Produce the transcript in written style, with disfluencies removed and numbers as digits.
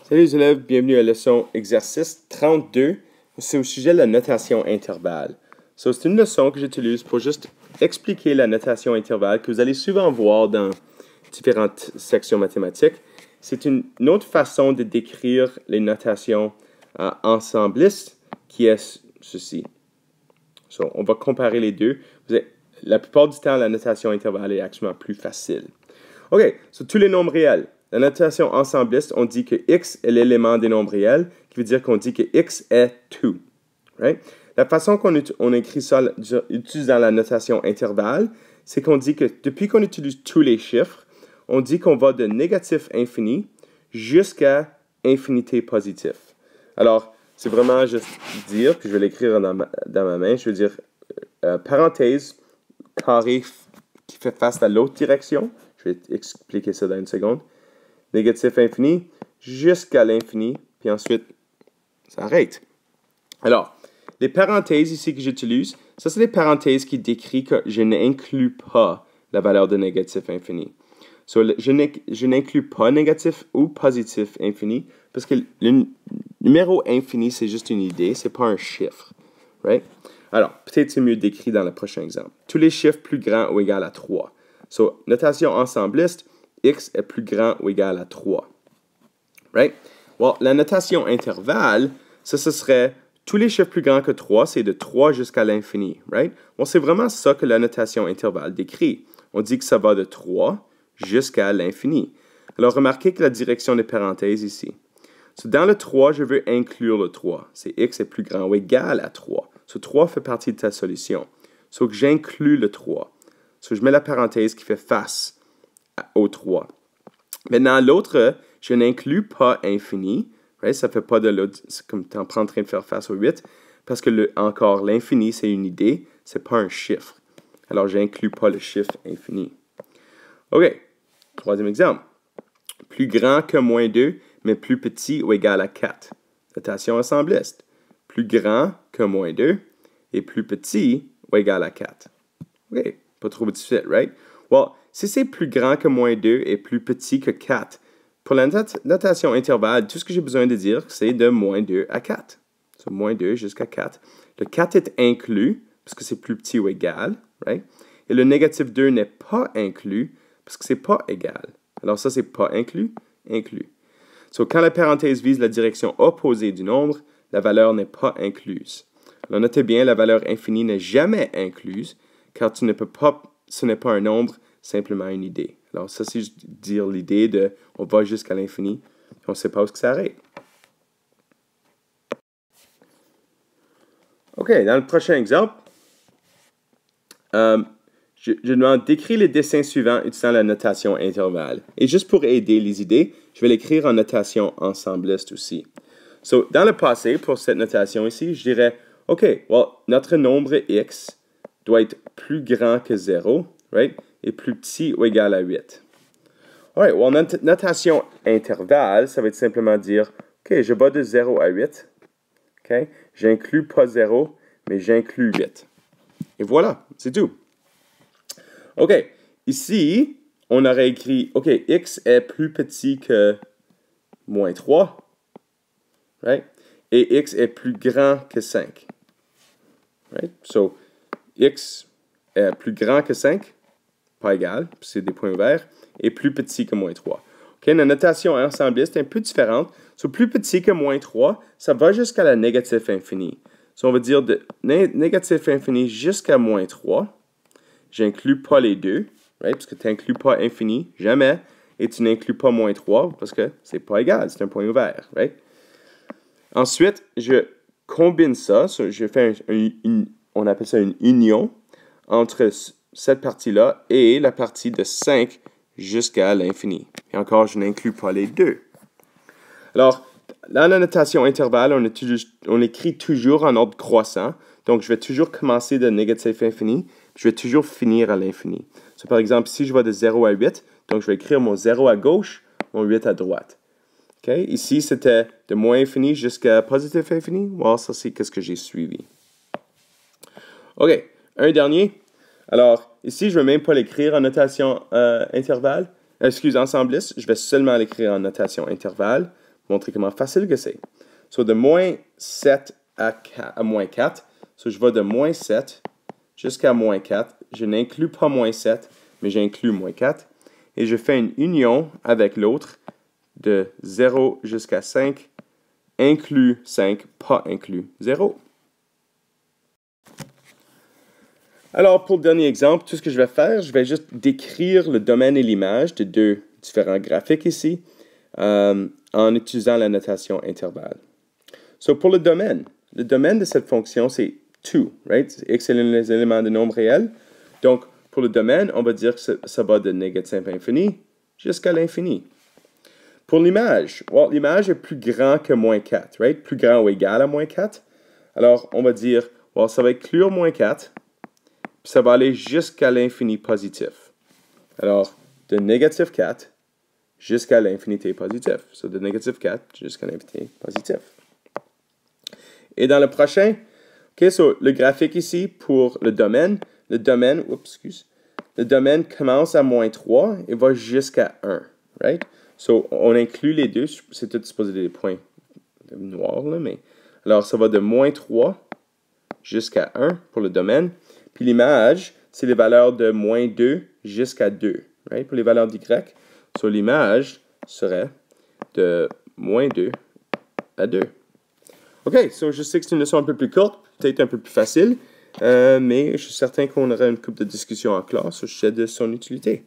Salut les élèves, bienvenue à la leçon exercice 32. C'est au sujet de la notation intervalle. C'est une leçon que j'utilise pour juste expliquer la notation intervalle que vous allez souvent voir dans différentes sections mathématiques. C'est une autre façon de décrire les notations ensemblistes qui est ceci. On va comparer les deux. La plupart du temps, la notation intervalle est actuellement plus facile. OK, tous les nombres réels. La notation ensembliste, on dit que x est l'élément des nombres réels, qui veut dire qu'on dit que x est 2. Right? La façon qu'on écrit ça utilisant la notation intervalle, c'est qu'on dit que depuis qu'on utilise tous les chiffres, on dit qu'on va de négatif infini jusqu'à infinité positif. Alors, c'est vraiment juste dire, puis je vais l'écrire dans ma main, je veux dire parenthèse, carré qui fait face à l'autre direction. Je vais expliquer ça dans une seconde. Négatif infini jusqu'à l'infini, puis ensuite, ça arrête. Alors, les parenthèses ici que j'utilise, ça c'est des parenthèses qui décrivent que je n'inclus pas la valeur de négatif infini. Je n'inclus pas négatif ou positif infini, parce que le numéro infini, c'est juste une idée, c'est pas un chiffre. Right? Alors, peut-être c'est mieux décrit dans le prochain exemple. Tous les chiffres plus grands ou égaux à 3. Notation ensembliste, x est plus grand ou égal à 3. Right? Well, la notation intervalle, ce serait tous les chiffres plus grands que 3, c'est de 3 jusqu'à l'infini. Right? Well, c'est vraiment ça que la notation intervalle décrit. On dit que ça va de 3 jusqu'à l'infini. Alors, remarquez que la direction des parenthèses ici. Dans le 3, je veux inclure le 3. C'est x est plus grand ou égal à 3. 3 fait partie de ta solution. Que j'inclus le 3. Je mets la parenthèse qui fait face au 3. Maintenant, l'autre, je n'inclus pas infini. Right? Ça ne fait pas de l'autre, comme tu es en train de faire face au 8, parce que encore, l'infini, c'est une idée, ce n'est pas un chiffre. Alors, je n'inclus pas le chiffre infini. OK. Troisième exemple. Plus grand que moins 2, mais plus petit ou égal à 4. Notation ensembliste. Plus grand que moins 2 et plus petit ou égal à 4. OK. Pas trop difficile, right? Well, si c'est plus grand que moins 2 et plus petit que 4, pour la notation intervalle, tout ce que j'ai besoin de dire, c'est de moins 2 à 4. Moins 2 jusqu'à 4. Le 4 est inclus, parce que c'est plus petit ou égal, right? Et le négatif 2 n'est pas inclus, parce que c'est pas égal. Alors ça, c'est pas inclus, inclus. Quand la parenthèse vise la direction opposée du nombre, la valeur n'est pas incluse. Alors notez bien, la valeur infinie n'est jamais incluse, car ce n'est pas un nombre, simplement une idée. Alors ça, c'est juste dire l'idée de on va jusqu'à l'infini, on ne sait pas où ça s'arrête. OK, dans le prochain exemple, je demande d'écrire les dessins suivants utilisant la notation intervalle. Et juste pour aider les idées, je vais l'écrire en notation ensembliste aussi. Dans le passé, pour cette notation ici, je dirais, OK, well, notre nombre x doit être plus grand que 0, right? Et plus petit ou égal à 8. Alright, well, notation intervalle, ça va être simplement dire, OK, je vais de 0 à 8. OK? J'inclus pas 0, mais j'inclus 8. Et voilà, c'est tout. OK, ici, on aurait écrit, OK, x est plus petit que moins 3. Right? Et x est plus grand que 5. Right? X est plus grand que 5, pas égal, c'est des points ouverts, et plus petit que moins 3. Okay, la notation ensembliste est un peu différente. Plus petit que moins 3, ça va jusqu'à la négatif infini. On va dire de négatif infini jusqu'à moins 3. J'inclus pas les deux, right? Parce que tu n'inclus pas infini, jamais, et tu n'inclus pas moins 3 parce que c'est pas égal, c'est un point ouvert. Right? Ensuite, je combine ça, je fais on appelle ça une union entre cette partie-là et la partie de 5 jusqu'à l'infini. Et encore, je n'inclus pas les deux. Alors, dans la notation intervalle, on écrit toujours en ordre croissant. Donc, je vais toujours commencer de négatif infini, puis je vais toujours finir à l'infini. Par exemple, si je vais de 0 à 8, donc je vais écrire mon 0 à gauche, mon 8 à droite. Okay? Ici, c'était de moins infini jusqu'à positif infini. Well, ça, c'est ce que j'ai suivi. OK, un dernier. Alors, ici, je ne vais même pas l'écrire en notation ensembliste. Je vais seulement l'écrire en notation intervalle. montrer comment facile que c'est. So, de moins 7 à moins 4, so, je vais de moins 7 jusqu'à moins 4. Je n'inclus pas moins 7, mais j'inclus moins 4. Et je fais une union avec l'autre de 0 jusqu'à 5, inclus 5, pas inclus 0. Alors, pour le dernier exemple, tout ce que je vais faire, je vais juste décrire le domaine et l'image de deux différents graphiques ici en utilisant la notation intervalle. So, pour le domaine de cette fonction, c'est 2, right? X est les éléments de nombre réel. Donc, pour le domaine, on va dire que ça va de négatif infini jusqu'à l'infini. Pour l'image, well, l'image est plus grand que moins 4, right? Plus grand ou égal à moins 4. Alors, on va dire, well, ça va inclure moins 4, puis ça va aller jusqu'à l'infini positif. Alors, de négatif 4 jusqu'à l'infinité positif. So, de négatif 4 jusqu'à l'infinité positif. Et dans le prochain, so, le graphique ici pour le domaine commence à moins 3 et va jusqu'à 1, right? So, on inclut les deux, c'est tout supposé des points noirs, là, mais... Alors, ça va de moins 3 jusqu'à 1 pour le domaine. Puis l'image, c'est les valeurs de moins 2 jusqu'à 2, right? Pour les valeurs d'y. So, l'image serait de moins 2 à 2. OK, so je sais que c'est une leçon un peu plus courte, peut-être un peu plus facile, mais je suis certain qu'on aura une couple de discussions en classe au sujet de son utilité.